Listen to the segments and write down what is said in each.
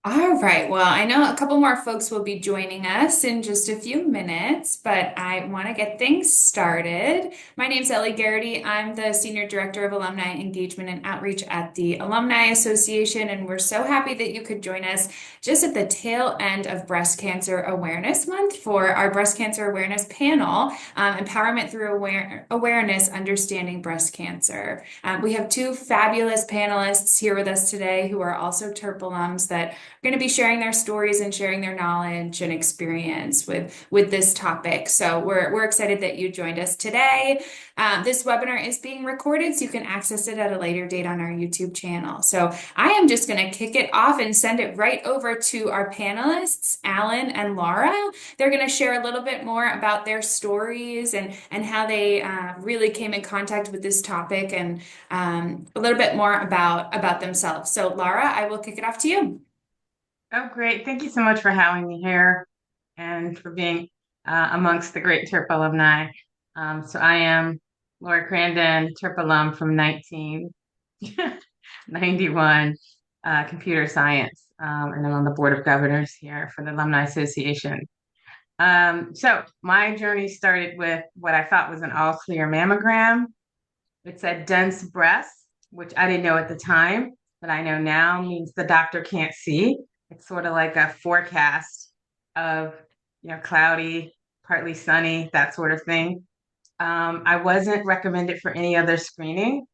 All right. Well, I know a couple more folks will be joining us in just a few minutes, but I want to get things started. My name's Ellie Garrity. I'm the Senior Director of Alumni Engagement and Outreach at the Alumni Association, and we're so happy that you could join us just at the tail end of Breast Cancer Awareness Month for our Breast Cancer Awareness panel, Empowerment Through Awareness, Understanding Breast Cancer. We have two fabulous panelists here with us today who are also Terp alums that going to be sharing their stories and sharing their knowledge and experience with this topic. So we're excited that you joined us today. This webinar is being recorded, so you can access it at a later date on our YouTube channel. So I am just going to kick it off and send it right over to our panelists, Alan and Laura. They're going to share a little bit more about their stories and how they really came in contact with this topic and a little bit more about themselves. So Laura, I will kick it off to you. Oh, great. Thank you so much for having me here and for being amongst the great Terp alumni. So I am Laura Crandon, Terp alum from 1991, computer science, and I'm on the board of governors here for the Alumni Association. So my journey started with what I thought was an all-clear mammogram. It said dense breast, which I didn't know at the time, but I know now means the doctor can't see. It's sort of like a forecast of, cloudy, partly sunny, that sort of thing. I wasn't recommended for any other screening,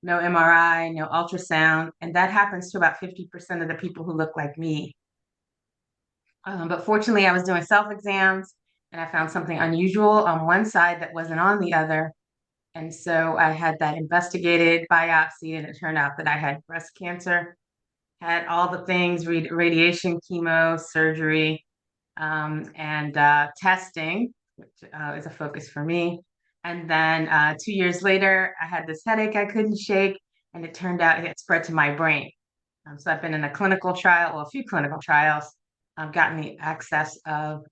no MRI, no ultrasound, and that happens to about 50% of the people who look like me. But fortunately, I was doing self exams and I found something unusual on one side that wasn't on the other. And so I had that investigated biopsy, and it turned out that I had breast cancer, had all the things radiation, chemo, surgery, and testing, which is a focus for me. And then 2 years later, I had this headache I couldn't shake, and it turned out it had spread to my brain. So I've been in a clinical trial, well, a few clinical trials. I've gotten the access of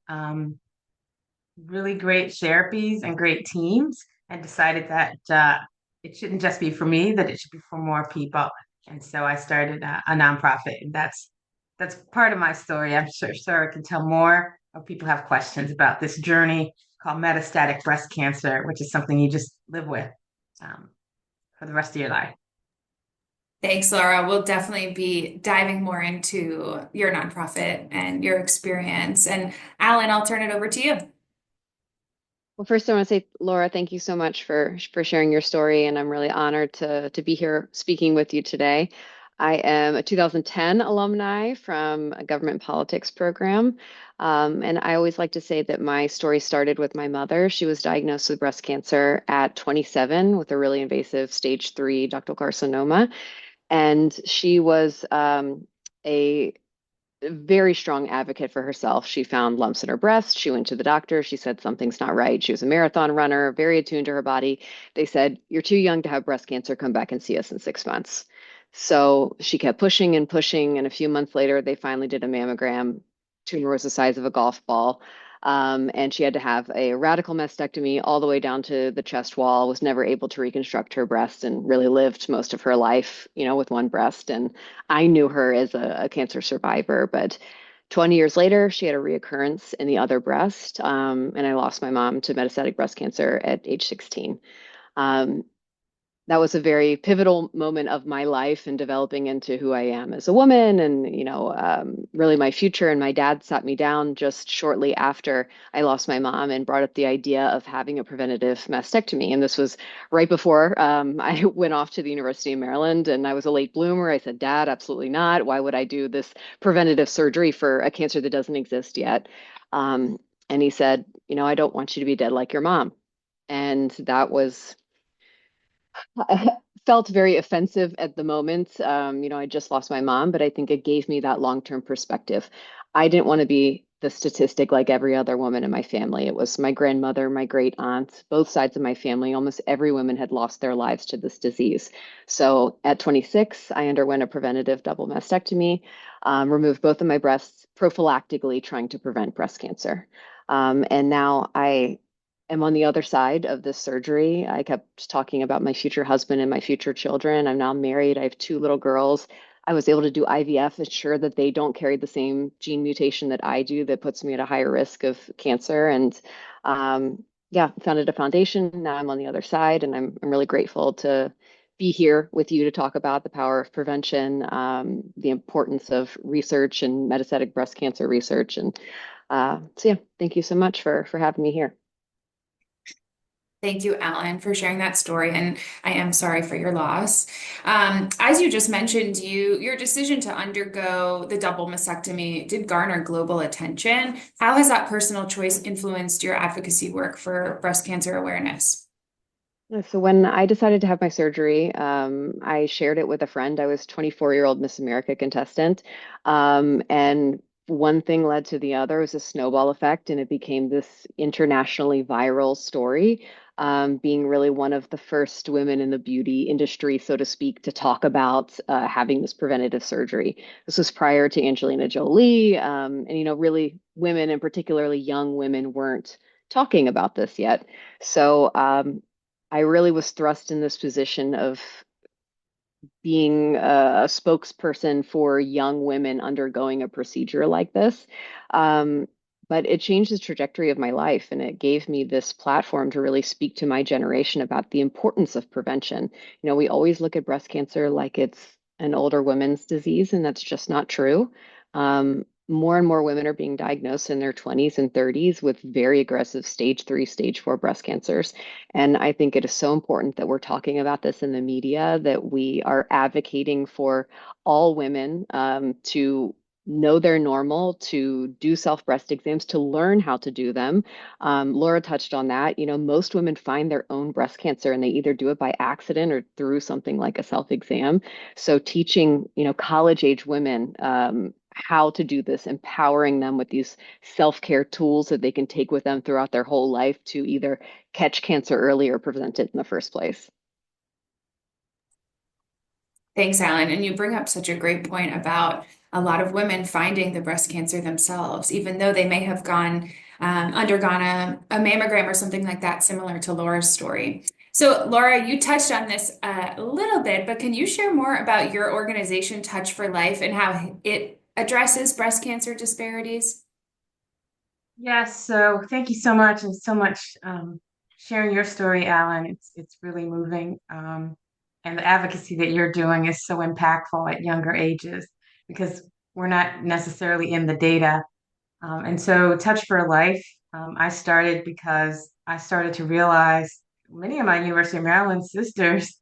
really great therapies and great teams and decided that it shouldn't just be for me, that it should be for more people. And so I started a nonprofit, and that's part of my story. I'm sure Sarah can tell more if people have questions about this journey called metastatic breast cancer, which is something you just live with um, for the rest of your life. Thanks, Laura. We'll definitely be diving more into your nonprofit and your experience. And Alan, I'll turn it over to you. Well, first I want to say, Laura, thank you so much for sharing your story, and I'm really honored to be here speaking with you today. I am a 2010 alumni from a government politics program, and I always like to say that my story started with my mother. She was diagnosed with breast cancer at 27 with a really invasive stage 3 ductal carcinoma, and she was a very strong advocate for herself. She found lumps in her breast. She went to the doctor. She said something's not right. She was a marathon runner, very attuned to her body. They said, "You're too young to have breast cancer. Come back and see us in 6 months." So she kept pushing and pushing. And a few months later, they finally did a mammogram. Tumor was the size of a golf ball. And she had to have a radical mastectomy all the way down to the chest wall, was never able to reconstruct her breast and really lived most of her life, with one breast. And I knew her as a cancer survivor, but 20 years later, she had a reoccurrence in the other breast. And I lost my mom to metastatic breast cancer at age 16. Um, that was a very pivotal moment of my life and developing into who I am as a woman and, really my future. And my dad sat me down just shortly after I lost my mom and brought up the idea of having a preventative mastectomy. And this was right before I went off to the University of Maryland, and I was a late bloomer. I said, "Dad, absolutely not. Why would I do this preventative surgery for a cancer that doesn't exist yet?" And he said, "I don't want you to be dead like your mom." And that was felt very offensive at the moment. I just lost my mom, but I think it gave me that long-term perspective. I didn't want to be the statistic like every other woman in my family. It was my grandmother, my great aunt, both sides of my family. Almost every woman had lost their lives to this disease. So at 26, I underwent a preventative double mastectomy, removed both of my breasts prophylactically, trying to prevent breast cancer. And now I am on the other side of this surgery. I kept talking about my future husband and my future children. I'm now married. I have two little girls. I was able to do IVF, ensure that they don't carry the same gene mutation that I do that puts me at a higher risk of cancer. And yeah, founded a foundation. Now I'm on the other side, and I'm really grateful to be here with you to talk about the power of prevention, the importance of research and metastatic breast cancer research. And so yeah, thank you so much for having me here. Thank you, Alan, for sharing that story, and I am sorry for your loss. As you just mentioned, your decision to undergo the double mastectomy did garner global attention. How has that personal choice influenced your advocacy work for breast cancer awareness? So when I decided to have my surgery, I shared it with a friend. I was 24-year-old Miss America contestant. And one thing led to the other. It was a snowball effect, and it became this internationally viral story, being really one of the first women in the beauty industry, so to speak, to talk about having this preventative surgery. This was prior to Angelina Jolie. And, really women, and particularly young women, weren't talking about this yet. So, I really was thrust in this position of being a spokesperson for young women undergoing a procedure like this. Um, but it changed the trajectory of my life, and it gave me this platform to really speak to my generation about the importance of prevention. We always look at breast cancer like it's an older women's disease, and that's just not true. More and more women are being diagnosed in their 20s and 30s with very aggressive stage 3, stage 4 breast cancers. And I think it is so important that we're talking about this in the media, that we are advocating for all women to know they're normal, to do self breast exams, to learn how to do them. Laura touched on that. Most women find their own breast cancer, and they either do it by accident or through something like a self exam. So teaching, college age women how to do this, empowering them with these self-care tools that they can take with them throughout their whole life to either catch cancer early or prevent it in the first place. Thanks, Alan. And you bring up such a great point about a lot of women finding the breast cancer themselves, even though they may have undergone a mammogram or something like that, similar to Laura's story. So, Laura, you touched on this a little bit, but can you share more about your organization, Touch for Life, and how it addresses breast cancer disparities? Yes, so thank you so much, and so much sharing your story, Alan. It's really moving. And the advocacy that you're doing is so impactful at younger ages because we're not necessarily in the data. And so Touch for Life, I started because I started to realize many of my University of Maryland sisters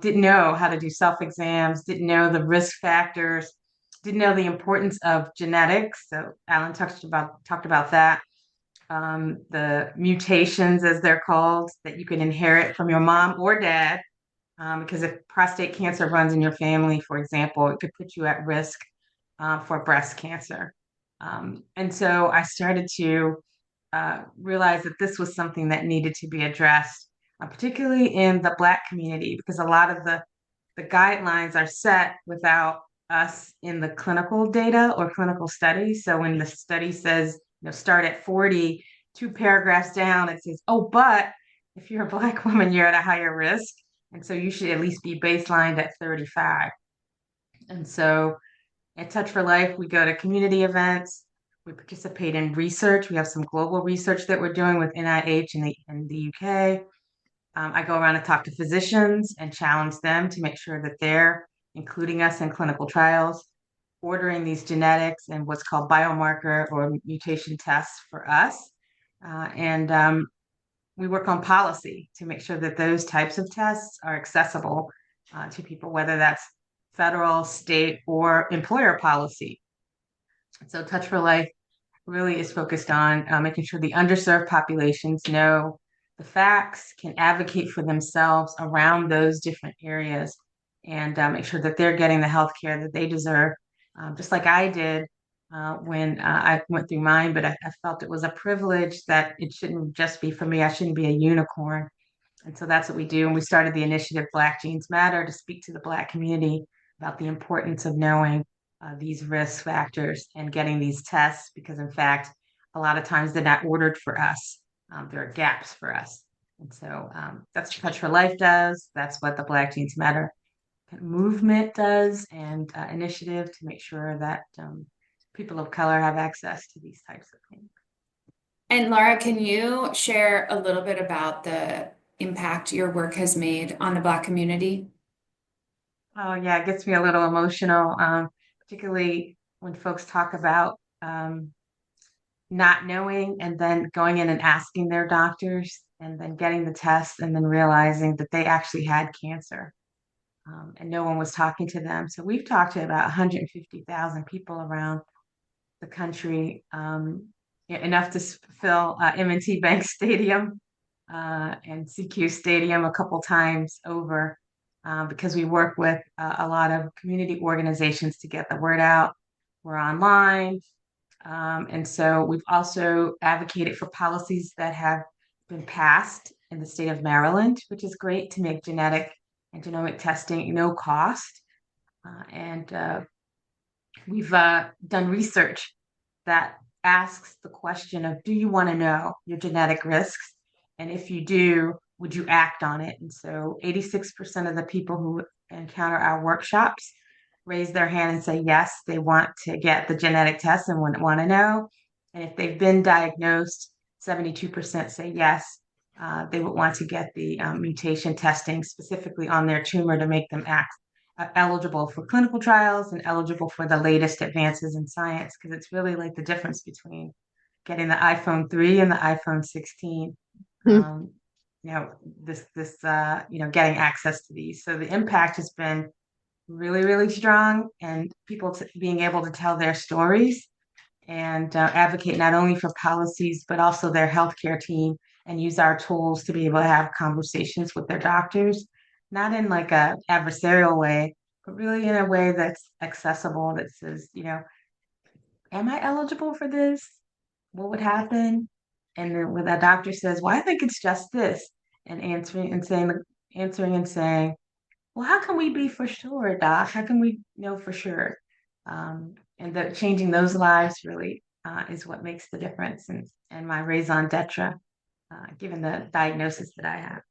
didn't know how to do self-exams, didn't know the risk factors, didn't know the importance of genetics. So Alan talked about that. The mutations, as they're called, that you can inherit from your mom or dad. Because if prostate cancer runs in your family, for example, it could put you at risk for breast cancer. And so I started to realize that this was something that needed to be addressed, particularly in the Black community, because a lot of the guidelines are set without us in the clinical data or clinical studies. So when the study says, start at 40, 2 paragraphs down, it says, oh, but if you're a Black woman, you're at a higher risk. And so you should at least be baselined at 35. And so at Touch for Life, we go to community events. We participate in research. We have some global research that we're doing with NIH in the UK. I go around and talk to physicians and challenge them to make sure that they're including us in clinical trials, ordering these genetics and what's called biomarker or mutation tests for us. And we work on policy to make sure that those types of tests are accessible to people, whether that's federal, state, or employer policy. So Touch for Life really is focused on making sure the underserved populations know the facts, can advocate for themselves around those different areas, and make sure that they're getting the health care that they deserve, just like I did when I went through mine. But I felt it was a privilege that it shouldn't just be for me. I shouldn't be a unicorn. And so that's what we do. And we started the initiative Black Genes Matter to speak to the Black community about the importance of knowing these risk factors and getting these tests, because in fact, a lot of times they're not ordered for us. There are gaps for us. And so that's what Touch for Life does. That's what the Black Genes Matter movement does and initiative to make sure that people of color have access to these types of things. And Laura, can you share a little bit about the impact your work has made on the Black community? Oh, yeah, it gets me a little emotional, particularly when folks talk about not knowing and then going in and asking their doctors and then getting the test and then realizing that they actually had cancer. And no one was talking to them. So we've talked to about 150,000 people around the country, enough to fill M&T Bank Stadium and CQ Stadium a couple times over, because we work with a lot of community organizations to get the word out. We're online. And so we've also advocated for policies that have been passed in the state of Maryland, which is great, to make genetic and genomic testing no cost. And we've done research that asks the question of, do you want to know your genetic risks? And if you do, would you act on it? And so 86% of the people who encounter our workshops raise their hand and say, yes, they want to get the genetic test and want to know. And if they've been diagnosed, 72% say yes, they would want to get the mutation testing specifically on their tumor to make them act eligible for clinical trials and eligible for the latest advances in science, because it's really like the difference between getting the iPhone 3 and the iPhone 16. Um, getting access to these. So the impact has been really, really strong, and people being able to tell their stories and advocate not only for policies, but also their healthcare team, and use our tools to be able to have conversations with their doctors, not in like a adversarial way, but really in a way that's accessible, that says, am I eligible for this? What would happen? And then when that doctor says, well, I think it's just this, and answering and saying, well, how can we be for sure, Doc? How can we know for sure? And that changing those lives really is what makes the difference, and my raison d'etre, given the diagnosis that I have.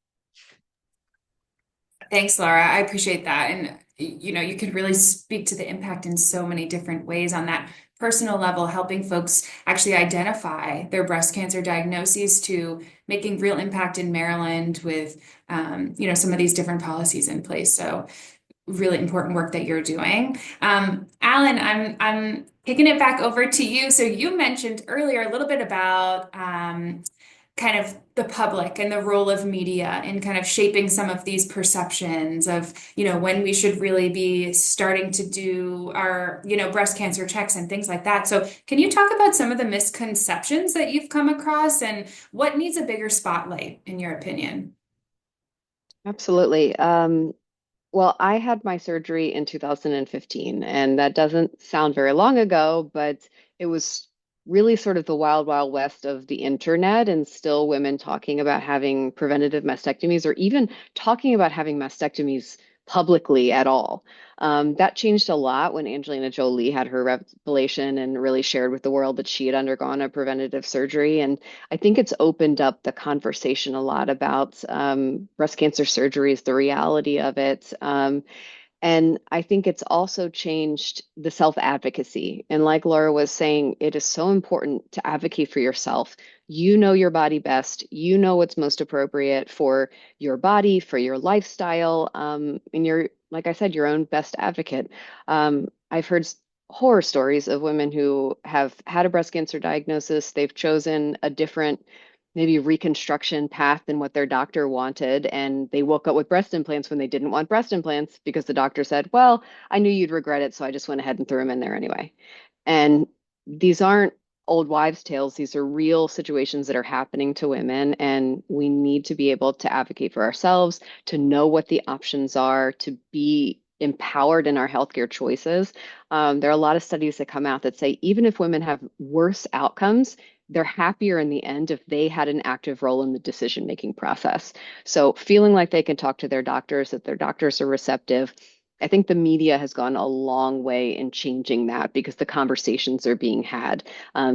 Thanks, Laura. I appreciate that. And you could really speak to the impact in so many different ways on that personal level, helping folks actually identify their breast cancer diagnoses, to making real impact in Maryland with, some of these different policies in place. So really important work that you're doing. Alan, I'm kicking it back over to you. So you mentioned earlier a little bit about kind of the public and the role of media in kind of shaping some of these perceptions of, when we should really be starting to do our, breast cancer checks and things like that. So can you talk about some of the misconceptions that you've come across and what needs a bigger spotlight, in your opinion? Absolutely. Well, I had my surgery in 2015, and that doesn't sound very long ago, but it was really sort of the wild, wild west of the internet, and still women talking about having preventative mastectomies or even talking about having mastectomies publicly at all. That changed a lot when Angelina Jolie had her revelation and really shared with the world that she had undergone a preventative surgery. And I think it's opened up the conversation a lot about breast cancer surgeries, the reality of it. And I think it's also changed the self-advocacy. And like Laura was saying, it is so important to advocate for yourself. You know your body best. You know what's most appropriate for your body, for your lifestyle, and you're, like I said, your own best advocate. I've heard horror stories of women who have had a breast cancer diagnosis. They've chosen a different maybe reconstruction path than what their doctor wanted. And they woke up with breast implants when they didn't want breast implants because the doctor said, well, I knew you'd regret it, so I just went ahead and threw them in there anyway. And these aren't old wives' tales. These are real situations that are happening to women. And we need to be able to advocate for ourselves, to know what the options are, to be empowered in our healthcare choices. There are a lot of studies that come out that say even if women have worse outcomes, they're happier in the end if they had an active role in the decision-making process. So feeling like they can talk to their doctors, that their doctors are receptive, I think the media has gone a long way in changing that because the conversations are being had.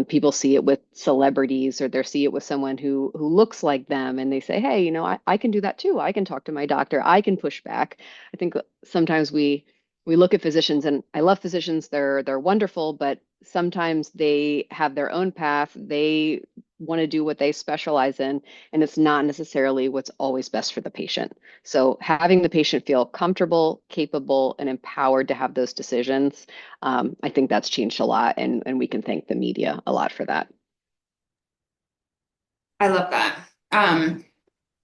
People see it with celebrities or they see it with someone who looks like them and they say, hey, I can do that too. I can talk to my doctor. I can push back. I think sometimes we look at physicians and I love physicians. They're wonderful, but sometimes they have their own path. They want to do what they specialize in, and it's not necessarily what's always best for the patient. So having the patient feel comfortable, capable, and empowered to have those decisions, I think that's changed a lot, and we can thank the media a lot for that. I love that.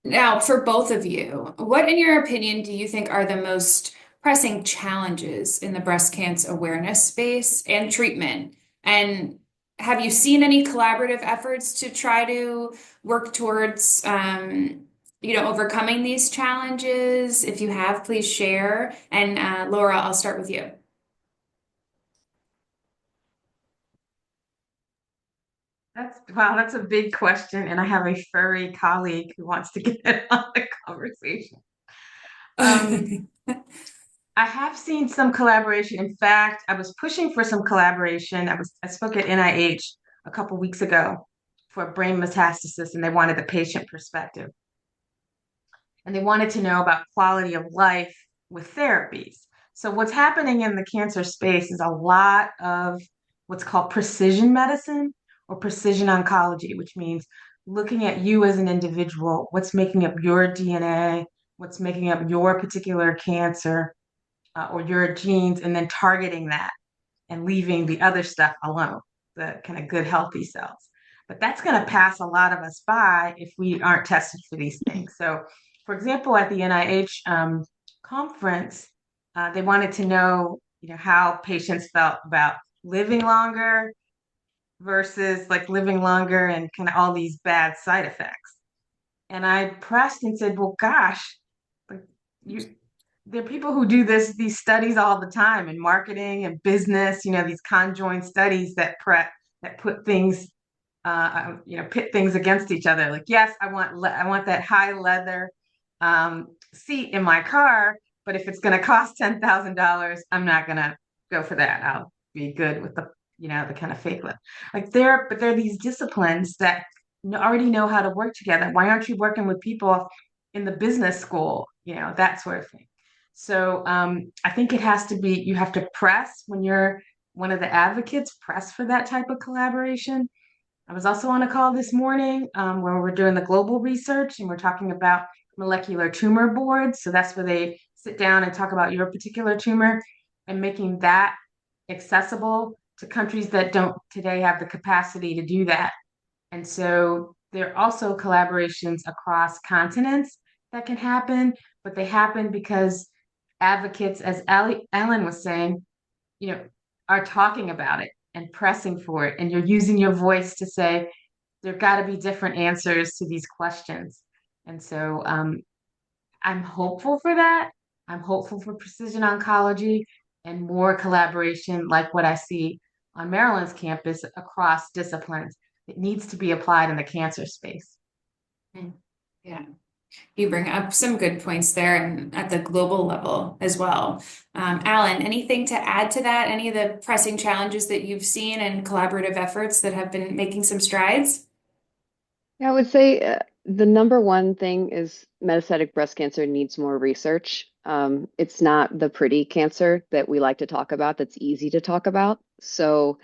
Now, for both of you, what, in your opinion, do you think are the most pressing challenges in the breast cancer awareness space and treatment? And have you seen any collaborative efforts to try to work towards, overcoming these challenges? If you have, please share. And Laura, I'll start with you. That's a big question, and I have a furry colleague who wants to get in on the conversation. I have seen some collaboration. In fact, I was pushing for some collaboration. I spoke at NIH a couple weeks ago for brain metastasis, and they wanted the patient perspective. And they wanted to know about quality of life with therapies. So what's happening in the cancer space is a lot of what's called precision medicine or precision oncology, which means looking at you as an individual, what's making up your DNA, what's making up your particular cancer or your genes, and then targeting that and leaving the other stuff alone, the kind of good, healthy cells. But that's going to pass a lot of us by if we aren't tested for these things. So, for example, at the NIH conference, they wanted to know, how patients felt about living longer versus like living longer and kind of all these bad side effects. And I pressed and said, well, gosh, like you, there are people who do these studies all the time in marketing and business, these conjoined studies that put things pit things against each other. Like, yes, I want that high leather seat in my car, but if it's going to cost $10,000, I'm not going to go for that. I'll be good with the kind of fake leather. But there are these disciplines that already know how to work together. Why aren't you working with people in the business school? That sort of thing. So I think it has to be, you have to press when you're one of the advocates, press for that type of collaboration. I was also on a call this morning where we're doing the global research and we're talking about molecular tumor boards. So that's where they sit down and talk about your particular tumor and making that accessible to countries that don't today have the capacity to do that. And so there are also collaborations across continents that can happen, but they happen because advocates, as Ellen was saying, are talking about it and pressing for it. And you're using your voice to say, there've got to be different answers to these questions. And so I'm hopeful for that. I'm hopeful for precision oncology and more collaboration like what I see on Maryland's campus across disciplines. It needs to be applied in the cancer space. Yeah. You bring up some good points there and at the global level as well. Alan, anything to add to that? Any of the pressing challenges that you've seen and collaborative efforts that have been making some strides? Yeah, I would say the number one thing is metastatic breast cancer needs more research. It's not the pretty cancer that we like to talk about, that's easy to talk about. So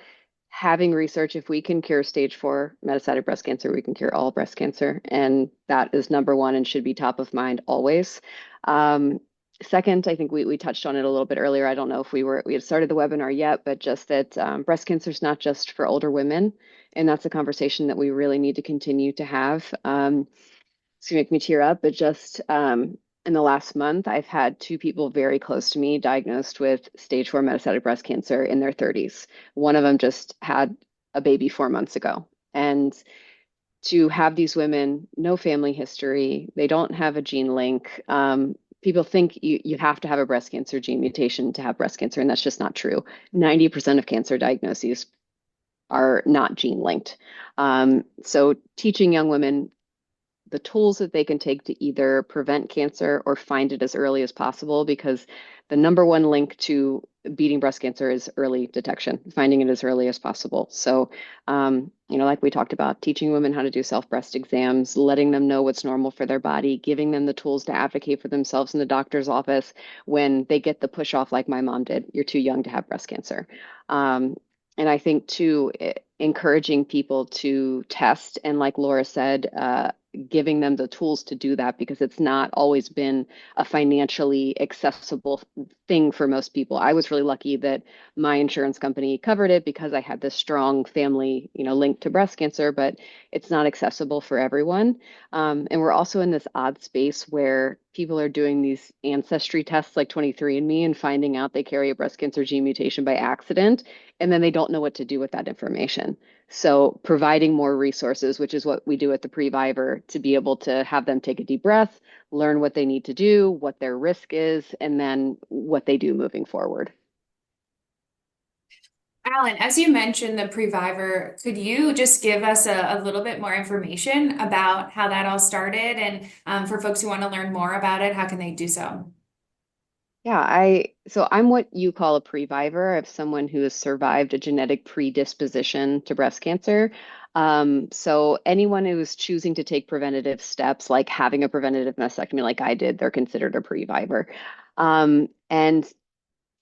having research, if we can cure stage 4 metastatic breast cancer, we can cure all breast cancer. And that is number one and should be top of mind always. Second, I think we touched on it a little bit earlier. I don't know if we had started the webinar yet, but just that breast cancer is not just for older women. And that's a conversation that we really need to continue to have. It's gonna make me tear up, but just in the last month, I've had 2 people very close to me diagnosed with stage 4 metastatic breast cancer in their 30s. One of them just had a baby 4 months ago. And to have these women, no family history, they don't have a gene link. People think you have to have a breast cancer gene mutation to have breast cancer, and that's just not true. 90% of cancer diagnoses are not gene linked. So teaching young women the tools that they can take to either prevent cancer or find it as early as possible, because the number one link to beating breast cancer is early detection, finding it as early as possible. So, like we talked about, teaching women how to do self-breast exams, letting them know what's normal for their body, giving them the tools to advocate for themselves in the doctor's office when they get the push off like my mom did, you're too young to have breast cancer. And I think too, encouraging people to test and, like Laura said, giving them the tools to do that, because it's not always been a financially accessible thing for most people. I was really lucky that my insurance company covered it because I had this strong family, link to breast cancer, but it's not accessible for everyone. And we're also in this odd space where people are doing these ancestry tests like 23andMe and finding out they carry a breast cancer gene mutation by accident, and then they don't know what to do with that information. So providing more resources, which is what we do at the Previver, to be able to have them take a deep breath, learn what they need to do, what their risk is, and then what they do moving forward. Alan, as you mentioned the Previver, could you just give us a little bit more information about how that all started? And for folks who want to learn more about it, how can they do so? Yeah, so I'm what you call a previver of someone who has survived a genetic predisposition to breast cancer. So anyone who is choosing to take preventative steps, like having a preventative mastectomy, like I did, they're considered a previver. And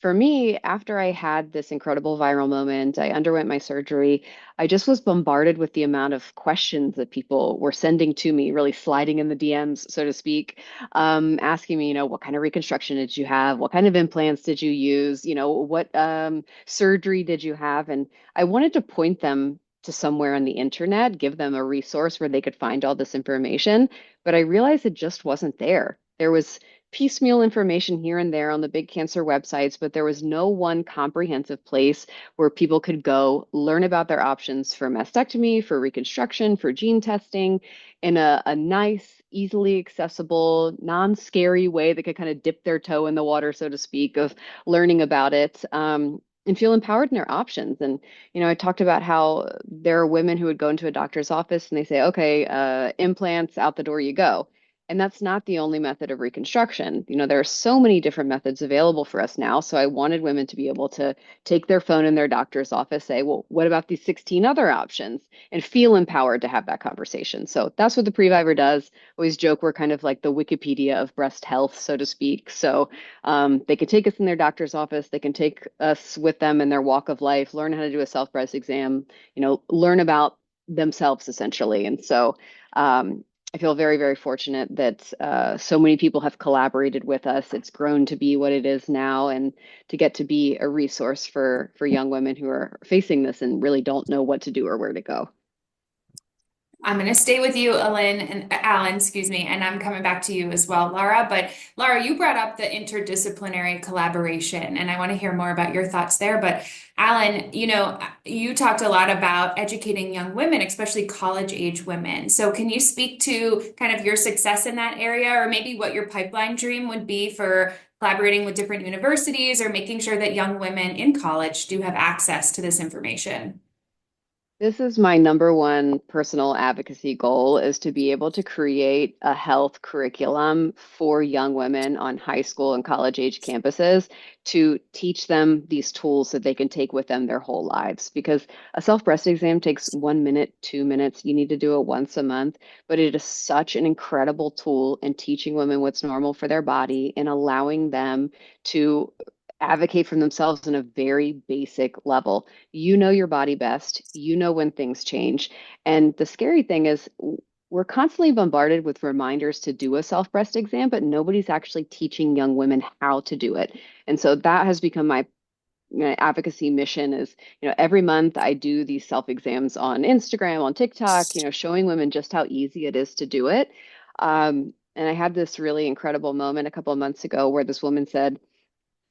for me, after I had this incredible viral moment, I underwent my surgery. I just was bombarded with the amount of questions that people were sending to me, really sliding in the DMs, so to speak, asking me, what kind of reconstruction did you have? What kind of implants did you use? What surgery did you have? And I wanted to point them to somewhere on the internet, give them a resource where they could find all this information. But I realized it just wasn't there. There was piecemeal information here and there on the big cancer websites, but there was no one comprehensive place where people could go learn about their options for mastectomy, for reconstruction, for gene testing in a nice, easily accessible, non-scary way that could kind of dip their toe in the water, so to speak, of learning about it. And feel empowered in their options. And, I talked about how there are women who would go into a doctor's office and they say, okay, implants, out the door you go. And that's not the only method of reconstruction. There are so many different methods available for us now. So I wanted women to be able to take their phone in their doctor's office, say, well, what about these 16 other options? And feel empowered to have that conversation. So that's what the Previver does. I always joke we're kind of like the Wikipedia of breast health, so to speak. So they can take us in their doctor's office. They can take us with them in their walk of life, learn how to do a self-breast exam, learn about themselves essentially. And so I feel very, very fortunate that so many people have collaborated with us. It's grown to be what it is now, and to get to be a resource for young women who are facing this and really don't know what to do or where to go. I'm going to stay with you, Alan, excuse me, and I'm coming back to you as well, Laura. But Laura, you brought up the interdisciplinary collaboration, and I want to hear more about your thoughts there. But Alan, you talked a lot about educating young women, especially college age women. So can you speak to kind of your success in that area, or maybe what your pipeline dream would be for collaborating with different universities or making sure that young women in college do have access to this information? This is my number one personal advocacy goal, is to be able to create a health curriculum for young women on high school and college age campuses to teach them these tools that they can take with them their whole lives. Because a self-breast exam takes 1 minute, 2 minutes. You need to do it once a month, but it is such an incredible tool in teaching women what's normal for their body and allowing them to advocate for themselves on a very basic level. You know your body best. You know when things change. And the scary thing is, we're constantly bombarded with reminders to do a self-breast exam, but nobody's actually teaching young women how to do it. And so that has become my advocacy mission is, every month I do these self exams on Instagram, on TikTok, showing women just how easy it is to do it. And I had this really incredible moment a couple of months ago where this woman said,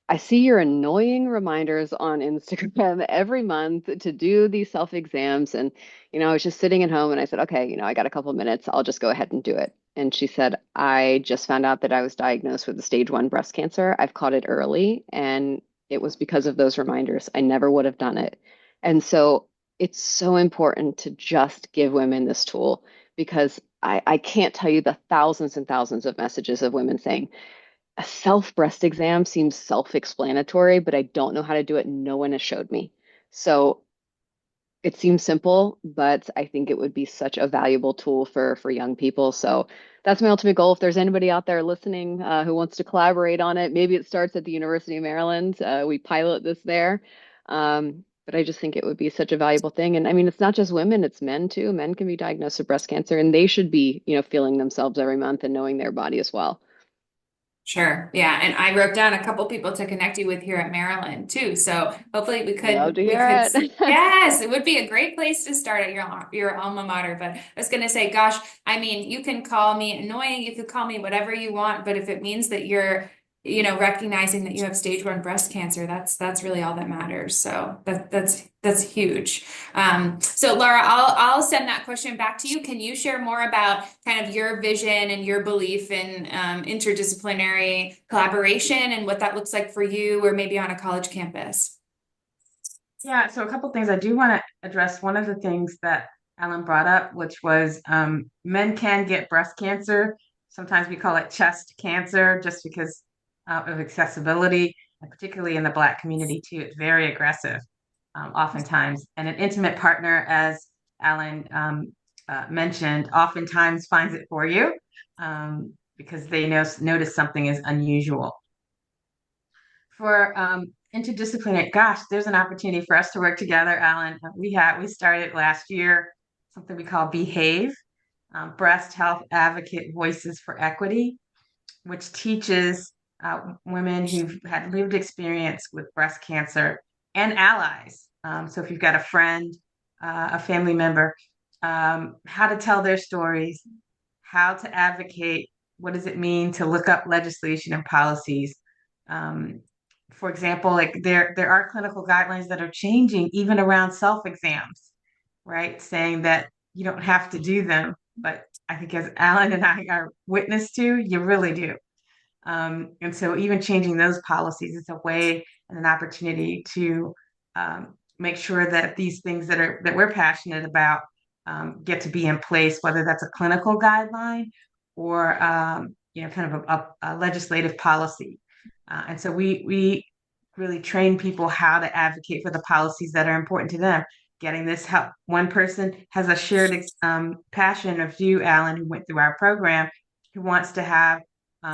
I see your annoying reminders on Instagram every month to do these self exams. And, I was just sitting at home and I said, okay, I got a couple minutes. I'll just go ahead and do it. And she said, I just found out that I was diagnosed with a stage 1 breast cancer. I've caught it early, and it was because of those reminders. I never would have done it. And so it's so important to just give women this tool, because I can't tell you the thousands and thousands of messages of women saying a self breast exam seems self-explanatory, but I don't know how to do it. No one has showed me. So it seems simple, but I think it would be such a valuable tool for young people. So that's my ultimate goal. If there's anybody out there listening who wants to collaborate on it, maybe it starts at the University of Maryland. We pilot this there. But I just think it would be such a valuable thing. And I mean, it's not just women, it's men too. Men can be diagnosed with breast cancer and they should be, feeling themselves every month and knowing their body as well. Sure. Yeah. And I wrote down a couple people to connect you with here at Maryland too. So hopefully Love to we hear could, it. yes, it would be a great place to start at your alma mater. But I was going to say, gosh, I mean, you can call me annoying, you could call me whatever you want, but if it means that you're, recognizing that you have stage 1 breast cancer, that's really all that matters. So that's huge. So Laura, I'll send that question back to you. Can you share more about kind of your vision and your belief in interdisciplinary collaboration and what that looks like for you, or maybe on a college campus? Yeah, so a couple things I do want to address. One of the things that Alan brought up, which was men can get breast cancer. Sometimes we call it chest cancer just because of accessibility, and particularly in the Black community too. It's very aggressive, oftentimes. And an intimate partner, as Alan mentioned, oftentimes finds it for you because they notice something is unusual. For interdisciplinary, gosh, there's an opportunity for us to work together, Alan. We started last year something we call Behave, Breast Health Advocate Voices for Equity, which teaches women who've had lived experience with breast cancer and allies. So if you've got a friend, a family member, how to tell their stories, how to advocate, what does it mean to look up legislation and policies. Um, for example, like there are clinical guidelines that are changing even around self exams, right? Saying that you don't have to do them, but I think as Alan and I are witness to, you really do. And so even changing those policies is a way and an opportunity to make sure that these things that we're passionate about get to be in place, whether that's a clinical guideline or kind of a legislative policy. And so we really train people how to advocate for the policies that are important to them. Getting this help. One person has a shared passion of you, Alan, who went through our program, who wants to have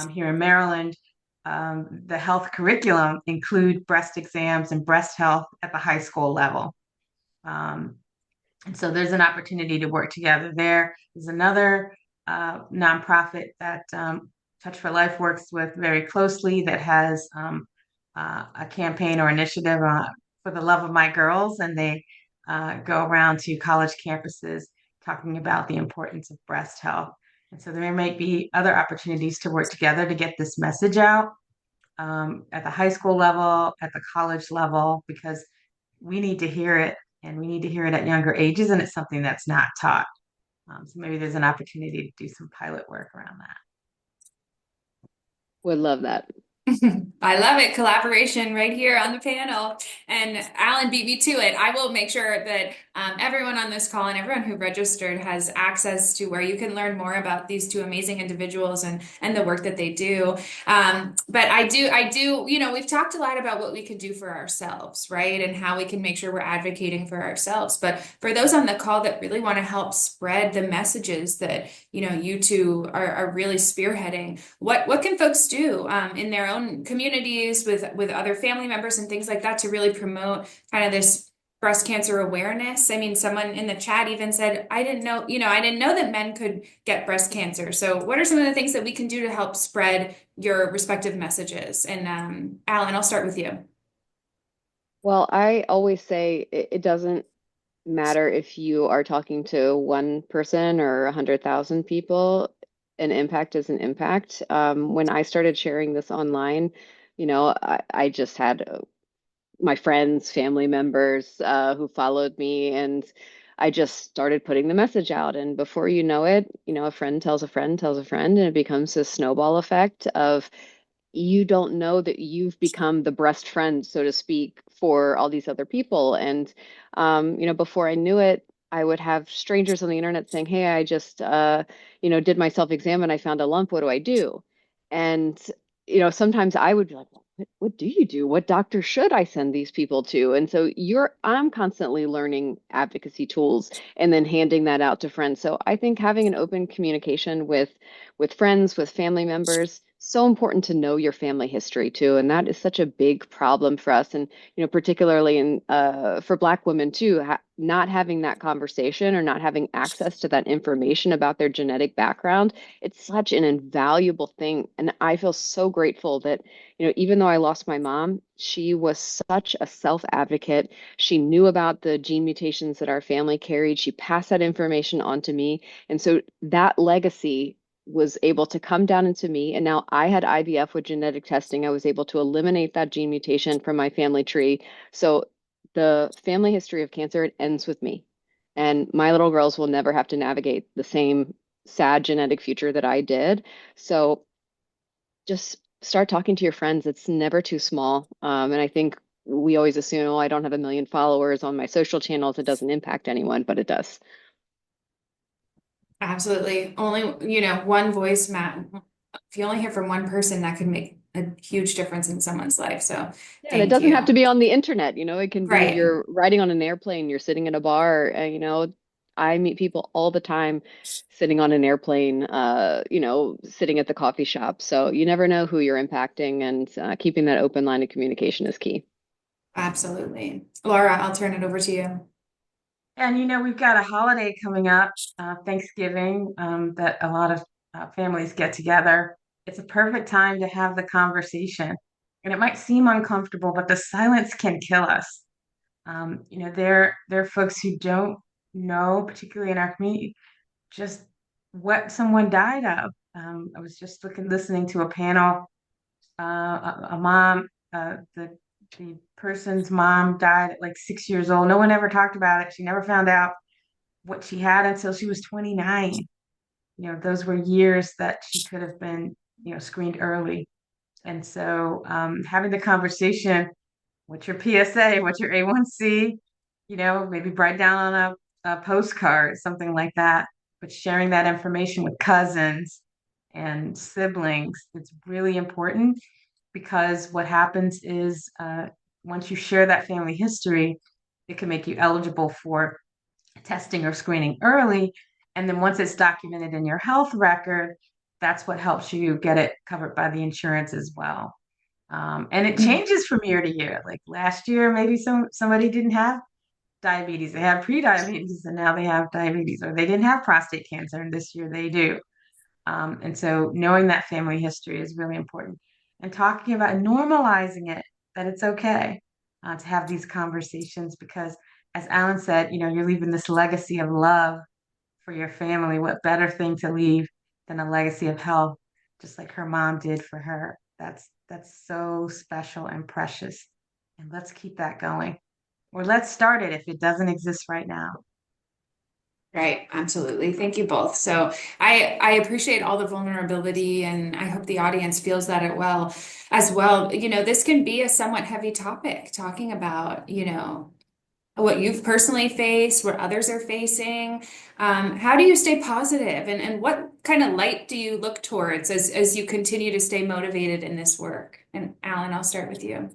here in Maryland, the health curriculum include breast exams and breast health at the high school level. And so there's an opportunity to work together there. There's another nonprofit that Touch for Life works with very closely that has a campaign or initiative for the love of my girls, and they go around to college campuses talking about the importance of breast health. And so there may be other opportunities to work together to get this message out at the high school level, at the college level, because we need to hear it and we need to hear it at younger ages. And it's something that's not taught. So maybe there's an opportunity to do some pilot work around that. Would love that. I love it. Collaboration right here on the panel. And Alan beat me to it. I will make sure that everyone on this call and everyone who registered has access to where you can learn more about these two amazing individuals and the work that they do. But I do, we've talked a lot about what we can do for ourselves, right? And how we can make sure we're advocating for ourselves. But for those on the call that really want to help spread the messages that, you two are really spearheading, what can folks do in their own communities with other family members and things like that to really promote kind of this breast cancer awareness? I mean, someone in the chat even said, I didn't know that men could get breast cancer. So what are some of the things that we can do to help spread your respective messages? And Alan, I'll start with you. Well, I always say it doesn't matter if you are talking to one person or 100,000 people. An impact is an impact. When I started sharing this online, I just had my friends, family members who followed me, and I just started putting the message out. And before you know it, a friend tells a friend tells a friend, and it becomes this snowball effect of you don't know that you've become the breast friend, so to speak, for all these other people. And, before I knew it, I would have strangers on the internet saying, "Hey, I just, did my self-exam and I found a lump. What do I do?" And, sometimes I would be like, what do you do? What doctor should I send these people to? And so I'm constantly learning advocacy tools and then handing that out to friends. So I think having an open communication with friends, with family members, so important to know your family history too. And that is such a big problem for us. And, particularly in for Black women too, not having that conversation or not having access to that information about their genetic background, it's such an invaluable thing. And I feel so grateful that, even though I lost my mom, she was such a self advocate. She knew about the gene mutations that our family carried. She passed that information on to me. And so that legacy was able to come down into me. And now I had IVF with genetic testing. I was able to eliminate that gene mutation from my family tree. So the family history of cancer, it ends with me. And my little girls will never have to navigate the same sad genetic future that I did. So just start talking to your friends. It's never too small. And I think we always assume, oh, I don't have a million followers on my social channels. It doesn't impact anyone, but it does. Absolutely. Only, one voice, Matt. If you only hear from one person, that could make a huge difference in someone's life. So Yeah, and it thank doesn't have to you. be on the internet. It can be Right. you're riding on an airplane, you're sitting in a bar. I meet people all the time sitting on an airplane, sitting at the coffee shop. So you never know who you're impacting, and keeping that open line of communication is key. Absolutely. Laura, I'll turn it over to you. And we've got a holiday coming up, Thanksgiving, that a lot of families get together. It's a perfect time to have the conversation. And it might seem uncomfortable, but the silence can kill us. There are folks who don't know, particularly in our community, just what someone died of. I was just listening to a panel. A mom, the person's mom died at like 6 years old. No one ever talked about it. She never found out what she had until she was 29. Those were years that she could have been, screened early. And so having the conversation, what's your PSA, what's your A1C, maybe write down on a postcard, something like that. But sharing that information with cousins and siblings, it's really important because what happens is once you share that family history, it can make you eligible for testing or screening early. And then once it's documented in your health record, that's what helps you get it covered by the insurance as well. And it changes from year to year. Like last year, maybe somebody didn't have diabetes, they have pre-diabetes, and now they have diabetes, or they didn't have prostate cancer, and this year they do. And so knowing that family history is really important and talking about normalizing it, that it's okay to have these conversations because, as Alan said, you're leaving this legacy of love for your family. What better thing to leave than a legacy of health, just like her mom did for her? That's so special and precious. And let's keep that going. Or let's start it if it doesn't exist right now. Right, absolutely. Thank you both. So I appreciate all the vulnerability and I hope the audience feels that as well. This can be a somewhat heavy topic, talking about, what you've personally faced, what others are facing. How do you stay positive and what kind of light do you look towards as you continue to stay motivated in this work? And Alan, I'll start with you.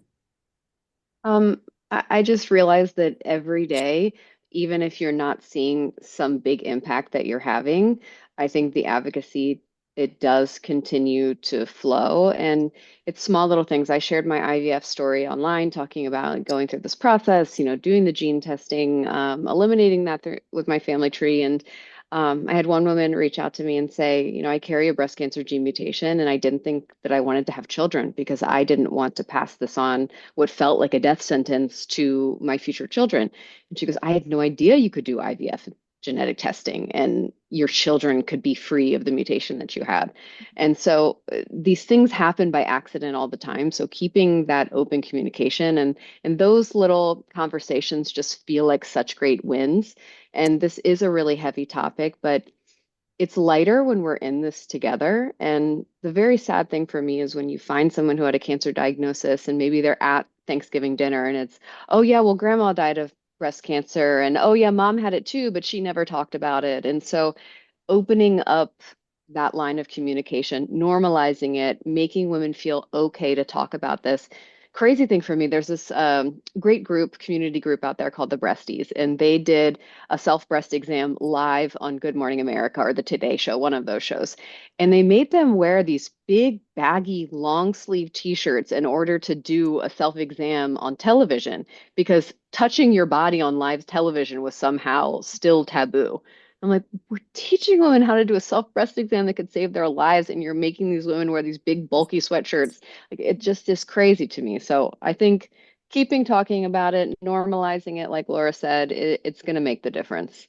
I just realized that every day, even if you're not seeing some big impact that you're having, I think the advocacy, it does continue to flow. And it's small little things. I shared my IVF story online, talking about going through this process, doing the gene testing, eliminating that with my family tree. And I had one woman reach out to me and say, I carry a breast cancer gene mutation, and I didn't think that I wanted to have children because I didn't want to pass this on, what felt like a death sentence, to my future children. And she goes, I had no idea you could do IVF genetic testing and your children could be free of the mutation that you had. And so these things happen by accident all the time. So keeping that open communication and those little conversations just feel like such great wins. And this is a really heavy topic, but it's lighter when we're in this together. And the very sad thing for me is when you find someone who had a cancer diagnosis and maybe they're at Thanksgiving dinner and it's, oh yeah, well, grandma died of breast cancer, and oh yeah, mom had it too, but she never talked about it. And so opening up that line of communication, normalizing it, making women feel okay to talk about this. Crazy thing for me, there's this great group, community group out there called the Breasties, and they did a self breast exam live on Good Morning America or the Today Show, one of those shows. And they made them wear these big, baggy, long sleeve t-shirts in order to do a self exam on television because touching your body on live television was somehow still taboo. I'm like, we're teaching women how to do a self breast exam that could save their lives, and you're making these women wear these big, bulky sweatshirts. Like, it just is crazy to me. So I think keeping talking about it, normalizing it, like Laura said, it's going to make the difference.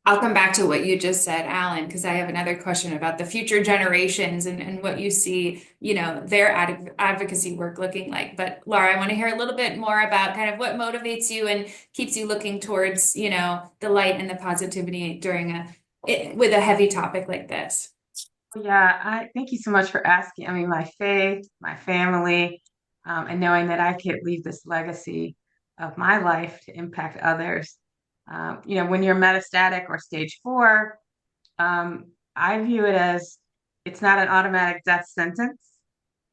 I'll come back to what you just said, Alan, because I have another question about the future generations and what you see, their advocacy work looking like. But Laura, I want to hear a little bit more about kind of what motivates you and keeps you looking towards, the light and the positivity with a heavy topic like this. Yeah, I thank you so much for asking. I mean, my faith, my family, and knowing that I could leave this legacy of my life to impact others. When you're metastatic or stage four, I view it as it's not an automatic death sentence.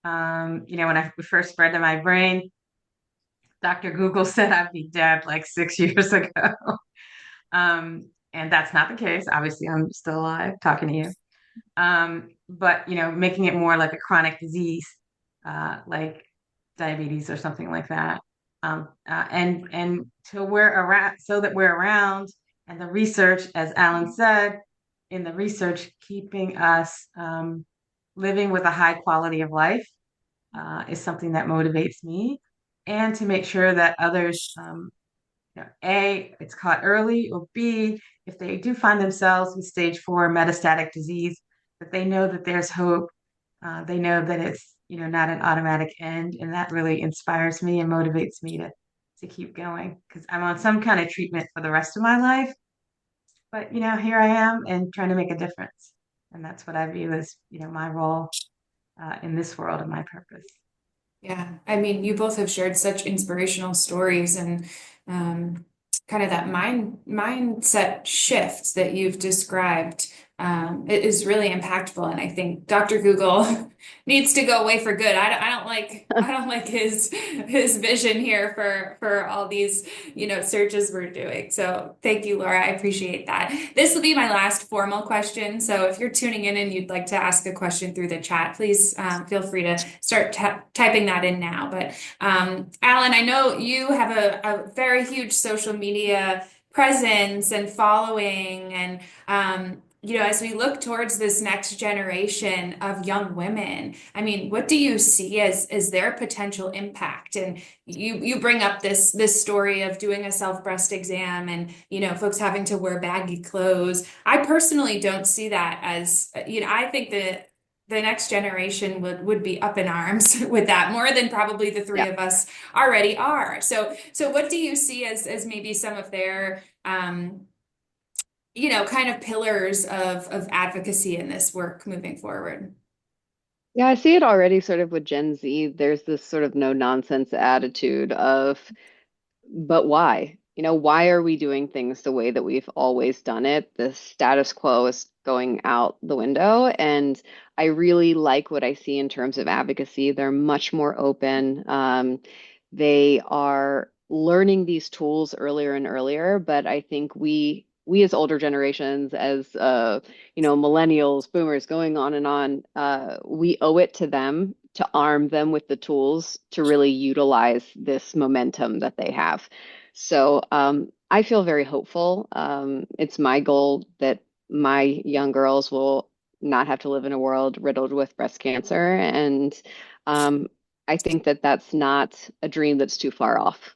When I first spread to my brain, Dr. Google said I'd be dead like 6 years ago. And that's not the case. Obviously, I'm still alive talking to you. But making it more like a chronic disease, like diabetes or something like that. And so we're around, so that we're around, and the research, as Alan said, in the research, keeping us living with a high quality of life is something that motivates me, and to make sure that others, A, it's caught early, or B, if they do find themselves with stage four metastatic disease, that they know that there's hope. They know that it's, not an automatic end. And that really inspires me and motivates me to keep going because I'm on some kind of treatment for the rest of my life. But, here I am and trying to make a difference. And that's what I view as, my role in this world and my purpose. Yeah, I mean, you both have shared such inspirational stories and kind of that mindset shift that you've described. It is really impactful, and I think Dr. Google needs to go away for good. I don't like his vision here for all these searches we're doing. So thank you, Laura. I appreciate that. This will be my last formal question. So if you're tuning in and you'd like to ask a question through the chat, please feel free to start typing that in now. But Alan, I know you have a very huge social media presence and following, and as we look towards this next generation of young women, I mean, what do you see as their potential impact? And you bring up this story of doing a self breast exam and folks having to wear baggy clothes. I personally don't see that as I think that the next generation would be up in arms with that more than probably the three Yeah. of us already are. So what do you see as maybe some of their kind of pillars of advocacy in this work moving forward? Yeah, I see it already sort of with Gen Z. There's this sort of no nonsense attitude of, but why? Why are we doing things the way that we've always done it? The status quo is going out the window. And I really like what I see in terms of advocacy. They're much more open. They are learning these tools earlier and earlier, but I think we as older generations, as millennials, boomers, going on and on, we owe it to them to arm them with the tools to really utilize this momentum that they have. So I feel very hopeful. It's my goal that my young girls will not have to live in a world riddled with breast cancer. And um, I think that that's not a dream that's too far off.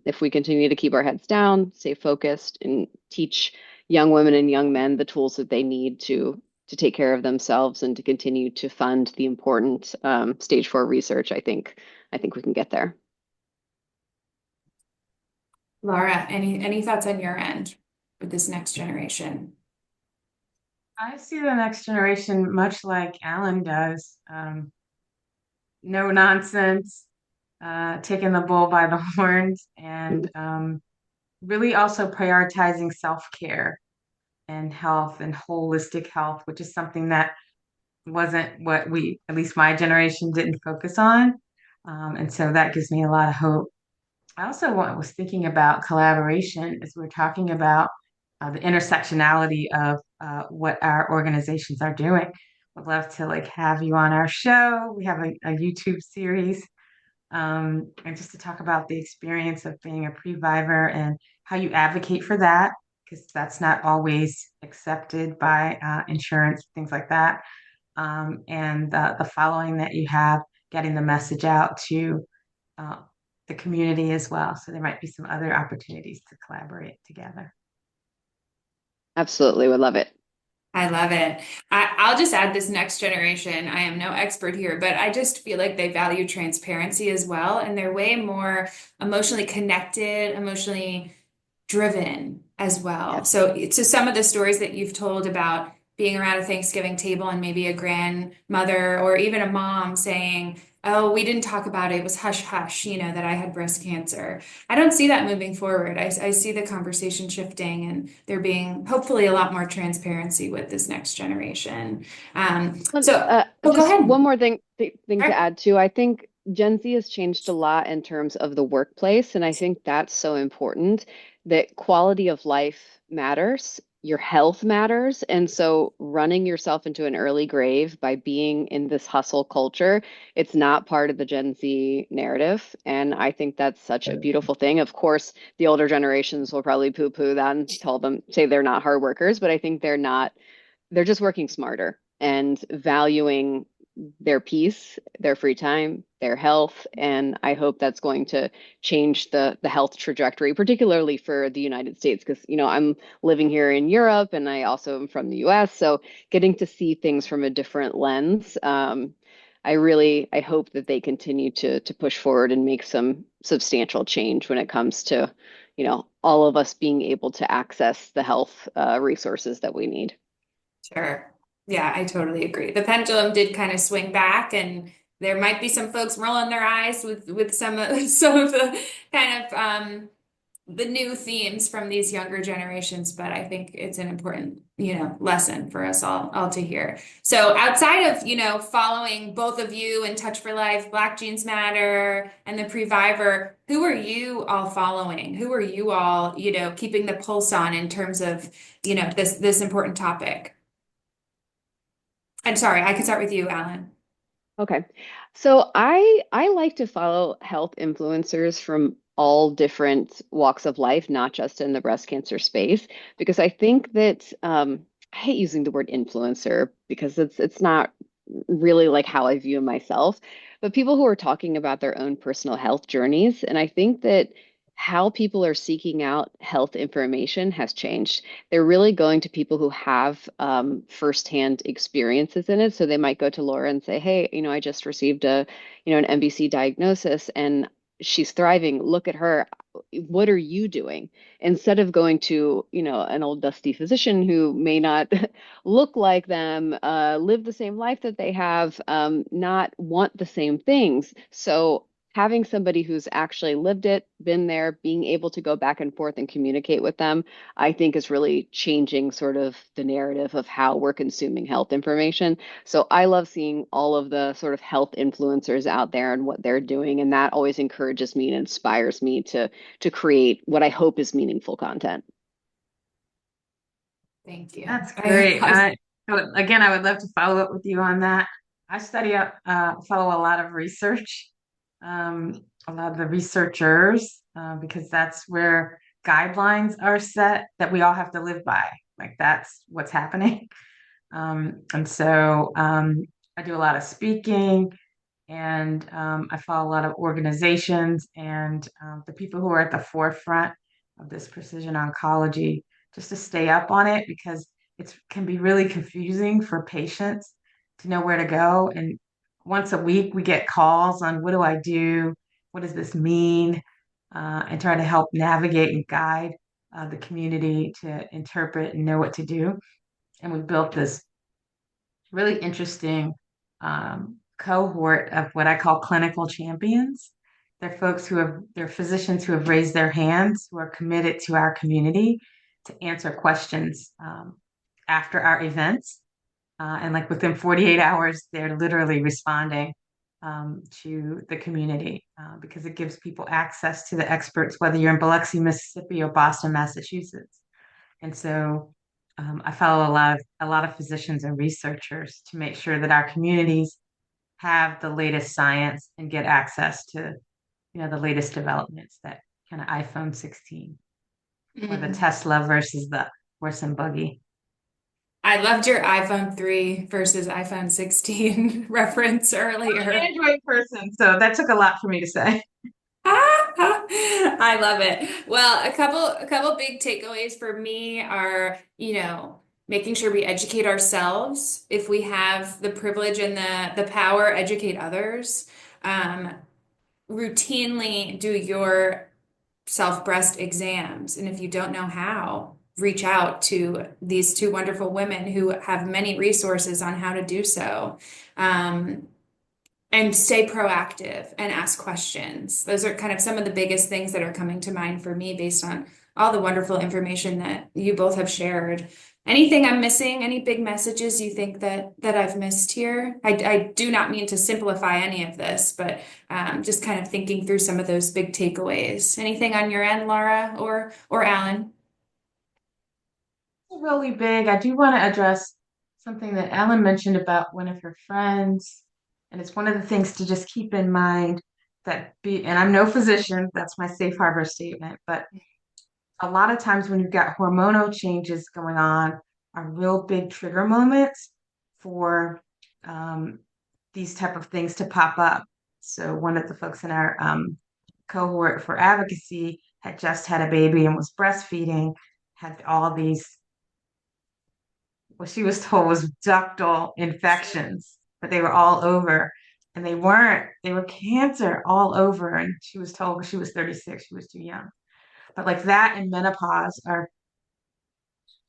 If we continue to keep our heads down, stay focused, and teach young women and young men the tools that they need to take care of themselves and to continue to fund the important stage four research, I think we can get there. Laura, any thoughts on your end with this next generation? I see the next generation much like Alan does. No nonsense, taking the bull by the horns and really also prioritizing self-care and health and holistic health, which is something that wasn't what at least my generation, didn't focus on. And so that gives me a lot of hope. I also was thinking about collaboration as we're talking about the intersectionality of what our organizations are doing. Would love to like have you on our show. We have a YouTube series, and just to talk about the experience of being a pre-viver and how you advocate for that, because that's not always accepted by insurance, things like that, and the following that you have, getting the message out to uh, the community as well. So there might be some other opportunities to collaborate together. Absolutely, would love it. I love it. I'll just add this next generation. I am no expert here, but I just feel like they value transparency as well, and they're way more emotionally connected, emotionally driven as well. Yes. So some of the stories that you've told about being around a Thanksgiving table and maybe a grandmother or even a mom saying, "Oh, we didn't talk about it. It was hush hush, that I had breast cancer." I don't see that moving forward. I see the conversation shifting and there being hopefully a lot more transparency with this next generation. Oh, go Just ahead. one more thing to Sure. add too. I think Gen Z has changed a lot in terms of the workplace, and I think that's so important that quality of life matters, your health matters, and so running yourself into an early grave by being in this hustle culture, it's not part of the Gen Z narrative, and I think that's such a beautiful thing. Of course, the older generations will probably poo-poo that and say they're not hard workers, but I think they're not, they're just working smarter and valuing their peace, their free time, their health. And I hope that's going to change the health trajectory, particularly for the United States, because I'm living here in Europe and I also am from the US. So getting to see things from a different lens. I hope that they continue to push forward and make some substantial change when it comes to, all of us being able to access the health resources that we need. Sure. Yeah, I totally agree. The pendulum did kind of swing back, and there might be some folks rolling their eyes with some of some of the kind of the new themes from these younger generations, but I think it's an important, lesson for us all to hear. So outside of, following both of you and Touch for Life, Black Jeans Matter, and the Previver, who are you all following? Who are you all, keeping the pulse on in terms of, this important topic? I'm sorry, I can start with you, Alan. Okay. So I like to follow health influencers from all different walks of life, not just in the breast cancer space, because I think that I hate using the word influencer because it's not really like how I view myself, but people who are talking about their own personal health journeys. And I think that how people are seeking out health information has changed. They're really going to people who have firsthand experiences in it. So they might go to Laura and say, "Hey, I just received an MBC diagnosis and she's thriving. Look at her. What are you doing?" Instead of going to, an old dusty physician who may not look like them, live the same life that they have, not want the same things. So having somebody who's actually lived it, been there, being able to go back and forth and communicate with them, I think is really changing sort of the narrative of how we're consuming health information. So I love seeing all of the sort of health influencers out there and what they're doing, and that always encourages me and inspires me to create what I hope is meaningful content. Thank you. That's great. Again, I would love to follow up with you on that. I follow a lot of research, a lot of the researchers, because that's where guidelines are set that we all have to live by. Like that's what's happening. And so I do a lot of speaking and I follow a lot of organizations and the people who are at the forefront of this precision oncology, just to stay up on it because it can be really confusing for patients to know where to go. And once a week, we get calls on what do I do? What does this mean? And try to help navigate and guide the community to interpret and know what to do. And we built this really interesting cohort of what I call clinical champions they're physicians who have raised their hands, who are committed to our community to answer questions after our events. And like within 48 hours, they're literally responding to the community because it gives people access to the experts, whether you're in Biloxi, Mississippi, or Boston, Massachusetts. And so I follow a lot of physicians and researchers to make sure that our communities have the latest science and get access to the latest developments, that kind of iPhone 16 or the Mm. Tesla versus the horse and buggy. I loved your iPhone 3 versus iPhone 16 reference I'm an earlier. Android person, so that took a lot for me to say. I love it. Well, a couple big takeaways for me are, making sure we educate ourselves. If we have the privilege and the power, educate others. Um, Routinely do your self-breast exams, and if you don't know how, reach out to these two wonderful women who have many resources on how to do so. Um, and stay proactive and ask questions. Those are kind of some of the biggest things that are coming to mind for me based on all the wonderful information that you both have shared. Anything I'm missing? Any big messages you think that I've missed here? I do not mean to simplify any of this, but just kind of thinking through some of those big takeaways. Anything on your end, Laura or Alan? Really big. I do want to address something that Ellen mentioned about one of her friends, and it's one of the things to just keep in mind and I'm no physician, that's my safe harbor statement, but a lot of times when you've got hormonal changes going on are real big trigger moments for um, these type of things to pop up. So one of the folks in our cohort for advocacy had just had a baby and was breastfeeding, had all these, what she was told was ductal infections, but they were all over. And they weren't, they were cancer all over. And she was told when she was 36, she was too young. But like that and menopause are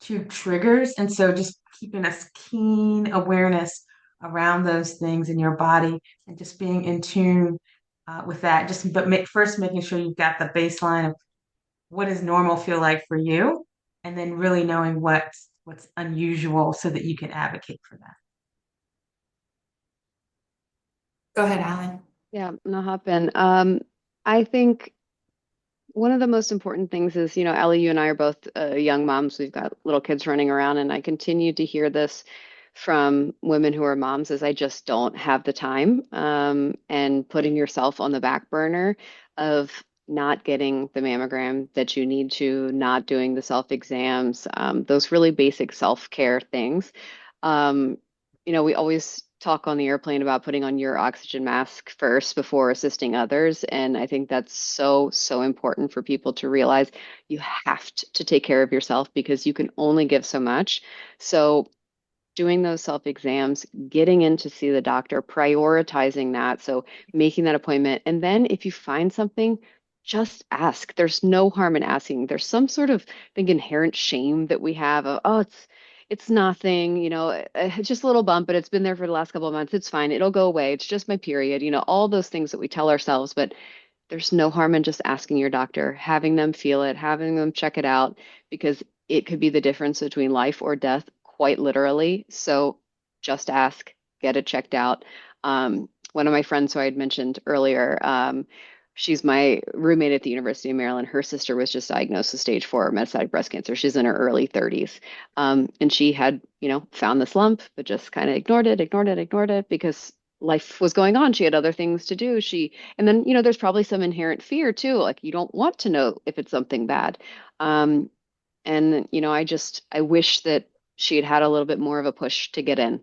two triggers. And so just keeping a keen awareness around those things in your body and just being in tune with that. First making sure you've got the baseline of what does normal feel like for you, and then really knowing what's unusual so that you can advocate for that. Go ahead, Alan. Yeah, no hop in. I think one of the most important things is, Ellie, you and I are both young moms. We've got little kids running around, and I continue to hear this from women who are moms is I just don't have the time. And putting yourself on the back burner of not getting the mammogram that you need to, not doing the self exams, those really basic self-care things. Um, we always talk on the airplane about putting on your oxygen mask first before assisting others. And I think that's so, so important for people to realize you have to take care of yourself because you can only give so much. So doing those self exams, getting in to see the doctor, prioritizing that. So making that appointment. And then if you find something, just ask. There's no harm in asking. There's some sort of, I think, inherent shame that we have of, oh, it's nothing, it's just a little bump, but it's been there for the last couple of months. It's fine. It'll go away. It's just my period, all those things that we tell ourselves, but there's no harm in just asking your doctor, having them feel it, having them check it out, because it could be the difference between life or death, quite literally. So just ask, get it checked out. One of my friends who I had mentioned earlier, she's my roommate at the University of Maryland. Her sister was just diagnosed with stage 4 metastatic breast cancer. She's in her early 30s. And she had, found this lump, but just kind of ignored it because life was going on. She had other things to do. And then, there's probably some inherent fear too. Like you don't want to know if it's something bad. Um, and, I wish that she had had a little bit more of a push to get in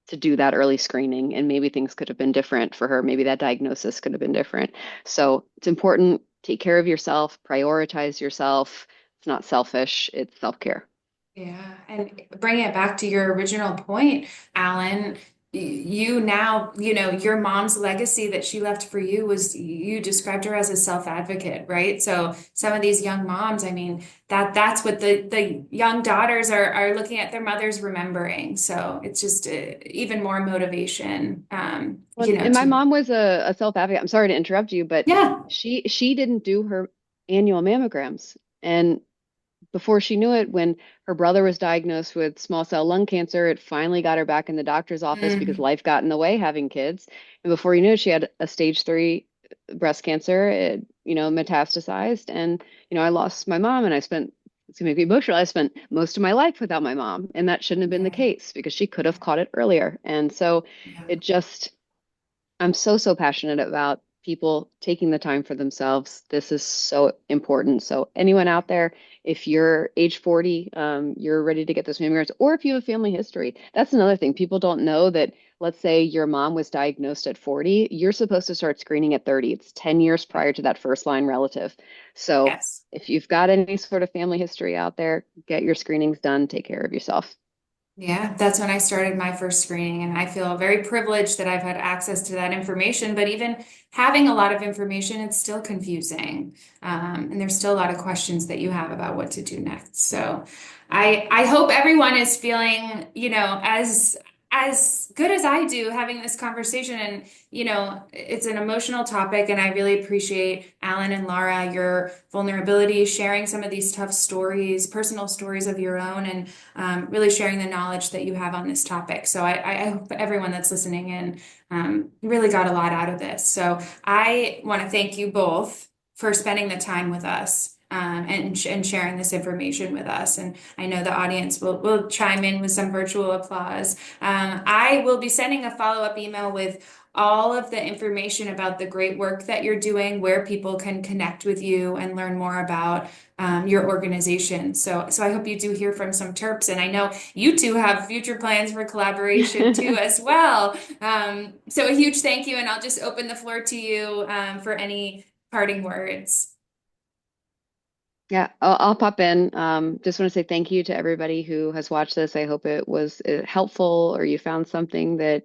to do that early screening, and maybe things could have been different for her. Maybe that diagnosis could have been different. So it's important. Take care of yourself, prioritize yourself. It's not selfish, it's self-care. Yeah, and bring it back to your original point, Alan. you now, your mom's legacy that she left for you was you described her as a self-advocate, right? So some of these young moms, I mean, that's what the young daughters are looking at their mothers remembering. So it's just even more motivation, Well, and my to mom was a self-advocate. I'm sorry to interrupt you, but yeah. she didn't do her annual mammograms. And before she knew it, when her brother was diagnosed with small cell lung cancer, it finally got her back in the doctor's office because Mm, life got in the way having kids. And before you knew it, she had a stage 3 breast cancer. It, metastasized. And, I lost my mom and I spent, it's gonna make me emotional. I spent most of my life without my mom. And that shouldn't have been the yeah, case because she could have caught it earlier. And so yeah. it just, I'm so passionate about people taking the time for themselves. This is so important. So anyone out there, if you're age 40, you're ready to get those mammograms, or if you have a family history, that's another thing. People don't know that, let's say your mom was diagnosed at 40, you're supposed to start screening at 30. It's 10 years prior to that first line relative. So Yes. if you've got any sort of family history out there, get your screenings done, take care of yourself. Yeah, that's when I started my first screening, and I feel very privileged that I've had access to that information. But even having a lot of information, it's still confusing, and there's still a lot of questions that you have about what to do next. So, I hope everyone is feeling, as good as I do having this conversation. And it's an emotional topic, and I really appreciate Alan and Laura your vulnerability, sharing some of these tough stories, personal stories of your own, and really sharing the knowledge that you have on this topic. So I hope everyone that's listening in really got a lot out of this. So I want to thank you both for spending the time with us. And sharing this information with us. And I know the audience will chime in with some virtual applause. I will be sending a follow-up email with all of the information about the great work that you're doing, where people can connect with you and learn more about your organization. So I hope you do hear from some Terps, and I know you two have future plans for collaboration too as well. So a huge thank you, and I'll just open the floor to you for any parting words. Yeah, I'll pop in. Just want to say thank you to everybody who has watched this. I hope it was helpful or you found something that,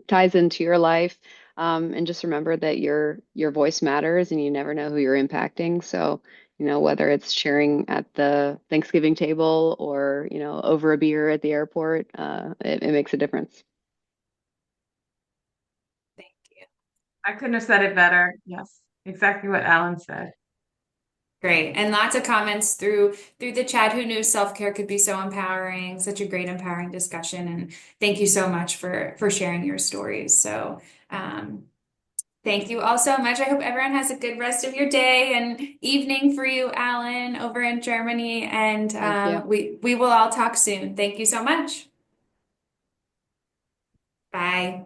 ties into your life. And just remember that your voice matters and you never know who you're impacting. So, whether it's sharing at the Thanksgiving table or, over a beer at the airport, it makes a difference. Thank you. I couldn't have said it better. Yes, exactly what Alan said. Great. And lots of comments through the chat. Who knew self-care could be so empowering? Such a great empowering discussion. And thank you so much for sharing your stories. So um, thank you all so much. I hope everyone has a good rest of your day and evening for you, Alan, over in Germany. And Thank you. we will all talk soon. Thank you so much. Bye.